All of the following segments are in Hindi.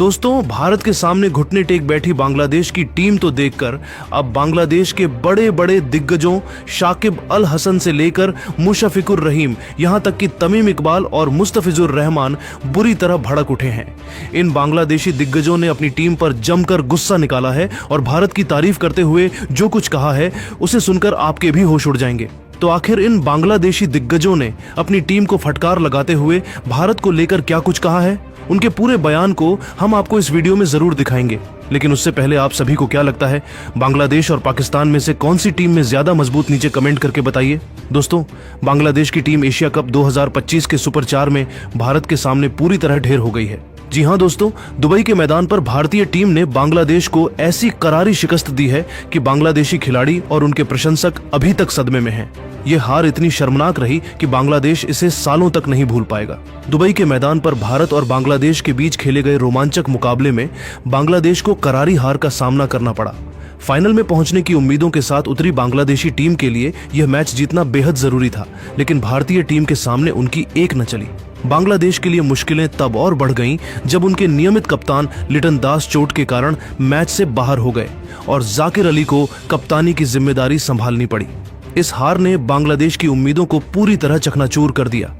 दोस्तों, भारत के सामने घुटने टेक बैठी बांग्लादेश की टीम तो देखकर अब बांग्लादेश के बड़े बड़े दिग्गजों शाकिब अल हसन से लेकर मुशफिकुर रहीम यहां तक कि तमीम इकबाल और मुस्तफिजुर रहमान बुरी तरह भड़क उठे हैं। इन बांग्लादेशी दिग्गजों ने अपनी टीम पर जमकर गुस्सा निकाला है और भारत की तारीफ करते हुए जो कुछ कहा है उसे सुनकर आपके भी होश उड़ जाएंगे। तो आखिर इन बांग्लादेशी दिग्गजों ने अपनी टीम को फटकार लगाते हुए भारत को लेकर क्या कुछ कहा है, उनके पूरे बयान को हम आपको इस वीडियो में जरूर दिखाएंगे। लेकिन उससे पहले आप सभी को क्या लगता है, बांग्लादेश और पाकिस्तान में से कौन सी टीम में ज्यादा मजबूत, नीचे कमेंट करके बताइए। दोस्तों, बांग्लादेश की टीम एशिया कप 2025 के सुपर 4 में भारत के सामने पूरी तरह ढेर हो गई है। जी हां दोस्तों, दुबई के मैदान पर भारतीय टीम ने बांग्लादेश को ऐसी करारी शिकस्त दी है कि बांग्लादेशी खिलाड़ी और उनके प्रशंसक अभी तक सदमे में हैं। ये हार इतनी शर्मनाक रही कि बांग्लादेश इसे सालों तक नहीं भूल पाएगा। दुबई के मैदान पर भारत और बांग्लादेश के बीच खेले गए रोमांचक मुकाबले में बांग्लादेश को करारी हार का सामना करना पड़ा। फाइनल में पहुंचने की उम्मीदों के साथ उतरी बांग्लादेशी टीम के लिए यह मैच जीतना बेहद जरूरी था, लेकिन भारतीय टीम के सामने उनकी एक न चली। बांग्लादेश के लिए मुश्किलें तब और बढ़ गईं जब उनके नियमित कप्तान लिटन दास चोट के कारण मैच से बाहर हो गए और जाकिर अली को कप्तानी की जिम्मेदारी संभालनी पड़ी। इस हार ने बांग्लादेश की उम्मीदों को पूरी तरह चकनाचूर कर दिया।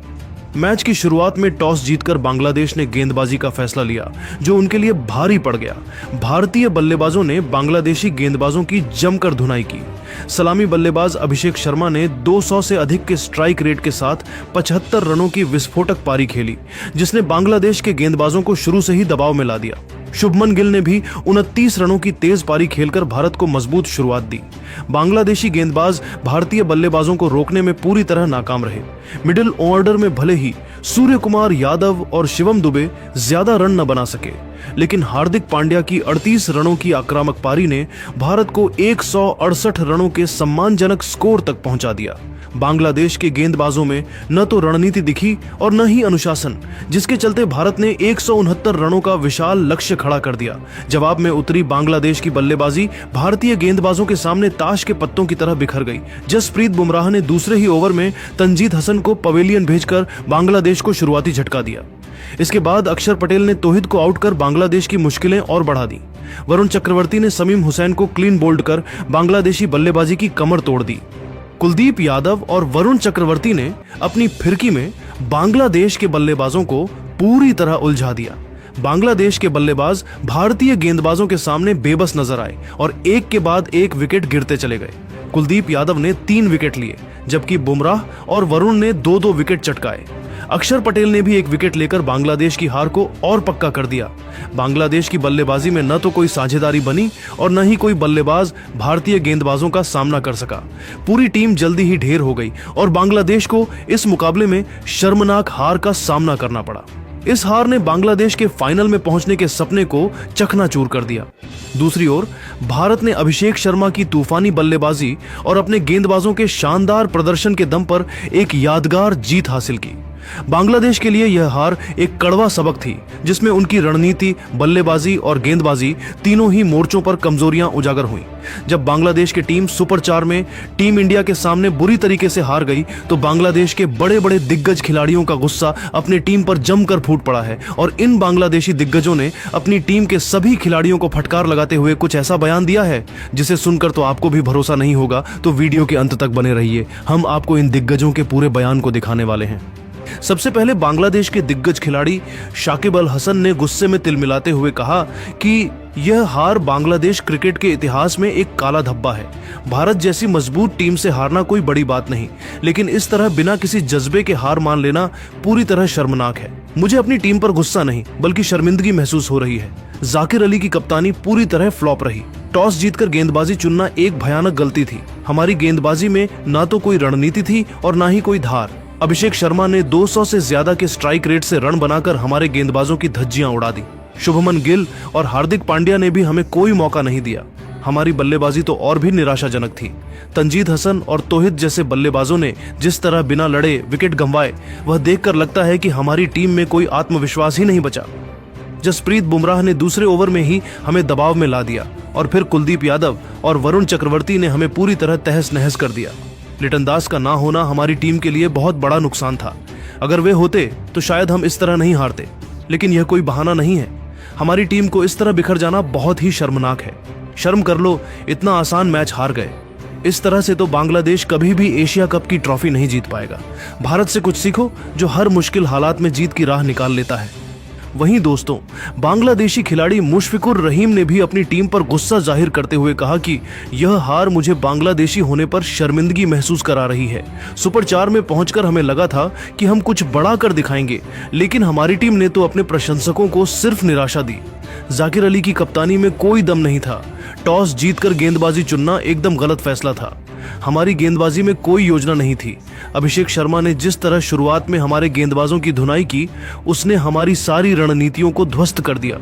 मैच की शुरुआत में टॉस जीतकर बांग्लादेश ने गेंदबाजी का फैसला लिया, जो उनके लिए भारी पड़ गया। भारतीय बल्लेबाजों ने बांग्लादेशी गेंदबाजों की जमकर धुनाई की। सलामी बल्लेबाज अभिषेक शर्मा ने 200 से अधिक के स्ट्राइक रेट के साथ 75 रनों की विस्फोटक पारी खेली, जिसने बांग्लादेश के गेंदबाजों को शुरू से ही दबाव में ला दिया। शुभमन गिल ने भी 29 रनों की तेज पारी खेलकर भारत को मजबूत शुरुआत दी। बांग्लादेशी गेंदबाज भारतीय बल्लेबाजों को रोकने में पूरी तरह नाकाम रहे। मिडिल ऑर्डर में भले ही सूर्य कुमार यादव और शिवम दुबे ज्यादा रन न बना सके, लेकिन हार्दिक पांड्या की 38 रनों की आक्रामक पारी ने भारत को 168 रनों के सम्मानजनक स्कोर तक पहुंचा दिया। बांग्लादेश के गेंदबाजों में न तो रणनीति दिखी और न ही अनुशासन, जिसके चलते भारत ने 169 रनों का विशाल लक्ष्य खड़ा कर दिया। जवाब में उतरी बांग्लादेश की बल्लेबाजी भारतीय गेंदबाजों के सामने ताश के पत्तों की तरह बिखर गई। जसप्रीत बुमराह ने दूसरे ही ओवर में तंजीद हसन को पवेलियन भेजकर बांग्लादेश को शुरुआती झटका दिया। इसके बाद अक्षर पटेल ने तौहिद को आउट कर बांग्लादेश की मुश्किलें और बढ़ा दी। वरुण चक्रवर्ती ने समीम हुसैन को क्लीन बोल्ड कर बांग्लादेशी बल्लेबाजी की कमर तोड़ दी। कुलदीप यादव और वरुण चक्रवर्ती ने अपनी फिरकी में बांग्लादेश के बल्लेबाजों को पूरी तरह उलझा दिया। बांग्लादेश के बल्लेबाज भारतीय गेंदबाजों के सामने बेबस नजर आए और एक के बाद एक विकेट गिरते चले गए। कुलदीप यादव ने 3 विकेट लिए, जबकि बुमराह और वरुण ने 2-2 विकेट चटकाए। अक्षर पटेल ने भी 1 विकेट लेकर बांग्लादेश की हार को और पक्का कर दिया। बांग्लादेश की बल्लेबाजी में न तो कोई साझेदारी बनी और न ही कोई बल्लेबाज भारतीय गेंदबाजों का सामना कर सका। पूरी टीम जल्दी ही ढेर हो गई और बांग्लादेश को इस मुकाबले में शर्मनाक हार का सामना करना पड़ा। इस हार ने बांग्लादेश के फाइनल में पहुंचने के सपने को चकनाचूर कर दिया। दूसरी ओर भारत ने अभिषेक शर्मा की तूफानी बल्लेबाजी और अपने गेंदबाजों के शानदार प्रदर्शन के दम पर एक यादगार जीत हासिल की। बांग्लादेश के लिए यह हार एक कड़वा सबक थी, जिसमें उनकी रणनीति, बल्लेबाजी और गेंदबाजी तीनों ही मोर्चों पर कमजोरियां उजागर हुई। जब बांग्लादेश की टीम सुपर 4 में टीम इंडिया के सामने बुरी तरीके से हार गई, तो बांग्लादेश के बड़े बड़े दिग्गज खिलाड़ियों का गुस्सा अपनी टीम पर जमकर फूट पड़ा है और इन बांग्लादेशी दिग्गजों ने अपनी टीम के सभी खिलाड़ियों को फटकार लगाते हुए कुछ ऐसा बयान दिया है जिसे सुनकर तो आपको भी भरोसा नहीं होगा। तो वीडियो के अंत तक बने रहिए, हम आपको इन दिग्गजों के पूरे बयान को दिखाने वाले हैं। सबसे पहले बांग्लादेश के दिग्गज खिलाड़ी शाकिब अल हसन ने गुस्से में तिलमिलाते हुए कहा कि यह हार बांग्लादेश क्रिकेट के इतिहास में एक काला धब्बा है। भारत जैसी मजबूत टीम से हारना कोई बड़ी बात नहीं, लेकिन इस तरह बिना किसी जज्बे के हार मान लेना पूरी तरह शर्मनाक है। मुझे अपनी टीम पर गुस्सा नहीं बल्कि शर्मिंदगी महसूस हो रही है। जाकिर अली की कप्तानी पूरी तरह फ्लॉप रही। टॉस जीतकर गेंदबाजी चुनना एक भयानक गलती थी। हमारी गेंदबाजी में ना तो कोई रणनीति थी और ना ही कोई धार। अभिषेक शर्मा ने 200 से ज्यादा के स्ट्राइक रेट से रन बनाकर हमारे गेंदबाजों की धज्जियां उड़ा दी। शुभमन गिल और हार्दिक पांड्या ने भी हमें कोई मौका नहीं दिया। हमारी बल्लेबाजी तो और भी निराशाजनक थी। तंजीद हसन और तौहिद जैसे बल्लेबाजों ने जिस तरह बिना लड़े विकेट गंवाए, वह देखकर लगता है कि हमारी टीम में कोई आत्मविश्वास ही नहीं बचा। जसप्रीत बुमराह ने दूसरे ओवर में ही हमें दबाव में ला दिया और फिर कुलदीप यादव और वरुण चक्रवर्ती ने हमें पूरी तरह तहस नहस कर दिया। लिटन दास का ना होना हमारी टीम के लिए बहुत बड़ा नुकसान था। अगर वे होते तो शायद हम इस तरह नहीं हारते, लेकिन यह कोई बहाना नहीं है। हमारी टीम को इस तरह बिखर जाना बहुत ही शर्मनाक है। शर्म कर लो, इतना आसान मैच हार गए। इस तरह से तो बांग्लादेश कभी भी एशिया कप की ट्रॉफी नहीं जीत पाएगा। भारत से कुछ सीखो, जो हर मुश्किल हालात में जीत की राह निकाल लेता है। वहीं दोस्तों, बांग्लादेशी खिलाड़ी मुशफिकुर रहीम ने भी अपनी टीम पर गुस्सा जाहिर करते हुए कहा कि यह हार मुझे बांग्लादेशी होने पर शर्मिंदगी महसूस करा रही है। सुपर 4 में पहुंचकर हमें लगा था कि हम कुछ बड़ा कर दिखाएंगे, लेकिन हमारी टीम ने तो अपने प्रशंसकों को सिर्फ निराशा दी। जाकिर अली की कप्तानी में कोई दम नहीं था। टॉस जीतकर गेंदबाजी चुनना एकदम गलत फैसला था। हमारी गेंदबाजी में कोई योजना नहीं थी। अभिषेक शर्मा ने जिस तरह शुरुआत में हमारे गेंदबाजों की धुनाई की, उसने हमारी सारी रणनीतियों को ध्वस्त कर दिया।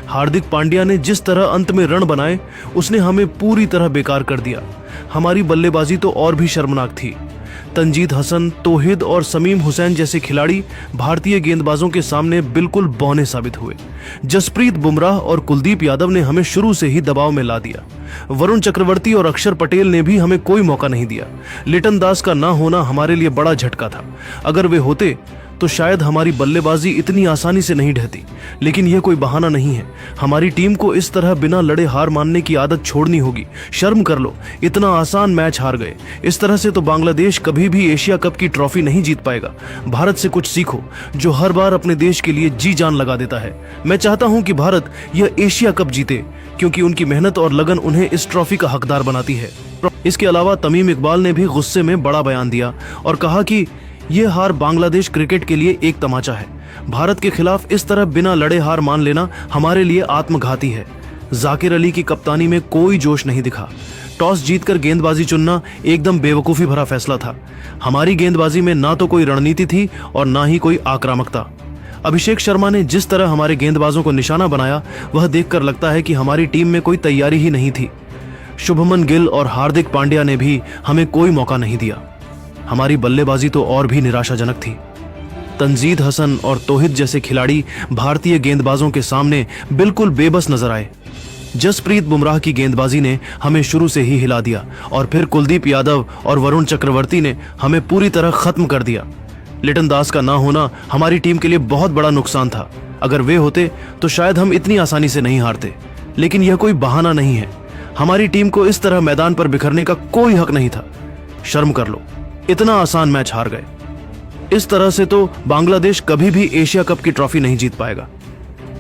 हार्दिक पांड्या ने जिस तरह अंत में रन बनाए, उसने हमें पूरी तरह बेकार कर दिया। हमारी बल्लेबाजी तो और भी शर्मनाक थी। तंजीद हसन, तौहिद और समीम हुसैन जैसे खिलाड़ी भारतीय गेंदबाजों के सामने बिल्कुल बौने साबित हुए। जसप्रीत बुमराह और कुलदीप यादव ने हमें शुरू से ही दबाव में ला दिया। वरुण चक्रवर्ती और अक्षर पटेल ने भी हमें कोई मौका नहीं दिया। लिटन दास का ना होना हमारे लिए बड़ा झटका था। अगर वे होते तो शायद हमारी बल्लेबाजी इतनी आसानी से नहीं ढहती, लेकिन यह कोई बहाना नहीं है। हमारी टीम को इस तरह बिना लड़े हार मानने की आदत छोड़नी होगी। शर्म कर लो, इतना आसान मैच हार गए। इस तरह से तो बांग्लादेश कभी भी एशिया कप की ट्रॉफी नहीं जीत पाएगा। भारत से कुछ सीखो, जो हर बार अपने देश के लिए जी जान लगा देता है। मैं चाहता हूं कि भारत यह एशिया कप जीते, क्योंकि उनकी मेहनत और लगन उन्हें इस ट्रॉफी का हकदार बनाती है। इसके अलावा तमीम इकबाल ने भी गुस्से में बड़ा बयान दिया और कहा कि यह हार बांग्लादेश क्रिकेट के लिए एक तमाचा है। भारत के खिलाफ इस तरह बिना लड़े हार मान लेना हमारे लिए आत्मघाती है। जाकिर अली की कप्तानी में कोई जोश नहीं दिखा। टॉस जीतकर गेंदबाजी चुनना एकदम बेवकूफ़ी भरा फैसला था। हमारी गेंदबाजी में ना तो कोई रणनीति थी और ना ही कोई आक्रामकता। अभिषेक शर्मा ने जिस तरह हमारे गेंदबाजों को निशाना बनाया, वह देखकर लगता है कि हमारी टीम में कोई तैयारी ही नहीं थी। शुभमन गिल और हार्दिक पांड्या ने भी हमें कोई मौका नहीं दिया। हमारी बल्लेबाजी तो और भी निराशाजनक थी। तंजीद हसन और तौहिद जैसे खिलाड़ी भारतीय गेंदबाजों के सामने बिल्कुल बेबस नजर आए। जसप्रीत बुमराह की गेंदबाजी ने हमें शुरू से ही हिला दिया और फिर कुलदीप यादव और वरुण चक्रवर्ती ने हमें पूरी तरह खत्म कर दिया। लिटन दास का ना होना हमारी टीम के लिए बहुत बड़ा नुकसान था। अगर वे होते तो शायद हम इतनी आसानी से नहीं हारते, लेकिन यह कोई बहाना नहीं है। हमारी टीम को इस तरह मैदान पर बिखरने का कोई हक नहीं था। शर्म कर लो, इतना आसान मैच हार गए। इस तरह से तो बांग्लादेश कभी भी एशिया कप की ट्रॉफी नहीं जीत पाएगा।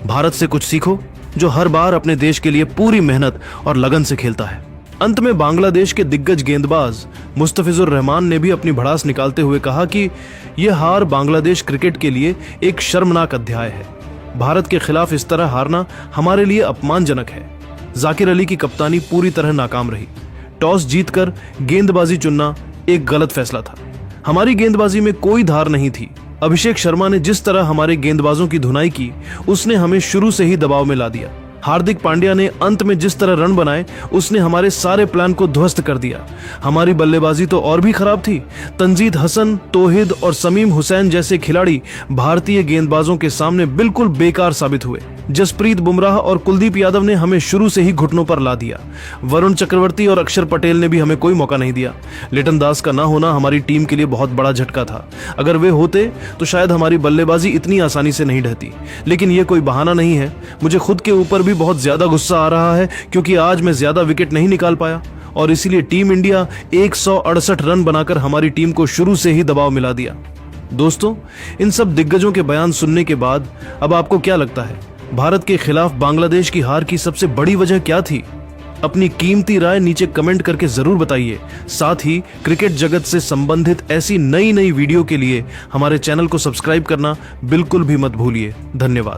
भारत से कुछ सीखो, जो हर बार अपने देश के लिए पूरी मेहनत और लगन से खेलता है। अंत में बांग्लादेश के दिग्गज गेंदबाज मुस्तफिजुर रहमान ने भी अपनी भड़ास निकालते हुए कहा कि यह हार बांग्लादेश क्रिकेट के लिए एक शर्मनाक अध्याय है। भारत के खिलाफ इस तरह हारना हमारे लिए अपमानजनक है। जाकिर अली की कप्तानी पूरी तरह नाकाम रही। टॉस जीतकर गेंदबाजी चुनना एक गलत फैसला था। हमारी गेंदबाजी में कोई धार नहीं थी। अभिषेक शर्मा ने जिस तरह हमारे गेंदबाजों की धुनाई की, उसने हमें शुरू से ही दबाव में ला दिया। हार्दिक पांड्या ने अंत में जिस तरह रन बनाए, उसने हमारे सारे प्लान को ध्वस्त कर दिया। हमारी बल्लेबाजी तो और भी खराब थी। तंजीद हसन, तौहिद और समीम हुसैन जैसे खिलाड़ी भारतीय गेंदबाजों के सामने बिल्कुल बेकार साबित हुए। जसप्रीत बुमराह और कुलदीप यादव ने हमें शुरू से ही घुटनों पर ला दिया। वरुण चक्रवर्ती और अक्षर पटेल ने भी हमें कोई मौका नहीं दिया। लिटन दास का ना होना हमारी टीम के लिए बहुत बड़ा झटका था। अगर वे होते तो शायद हमारी बल्लेबाजी इतनी आसानी से नहीं ढहती, लेकिन यह कोई बहाना नहीं है। मुझे खुद के ऊपर भी बहुत ज्यादा गुस्सा आ रहा है, क्योंकि आज मैं ज्यादा विकेट नहीं निकाल पाया और इसीलिए टीम इंडिया 168 रन बनाकर हमारी टीम को शुरू से ही दबाव मिला दिया। दोस्तों, इन सब दिग्गजों के बयान सुनने के बाद अब आपको क्या लगता है, भारत के खिलाफ बांग्लादेश की हार की सबसे बड़ी वजह क्या थी? अपनी कीमती राय नीचे कमेंट करके जरूर बताइए। साथ ही क्रिकेट जगत से संबंधित ऐसी नई वीडियो के लिए हमारे चैनल को सब्सक्राइब करना बिल्कुल भी मत भूलिए। धन्यवाद।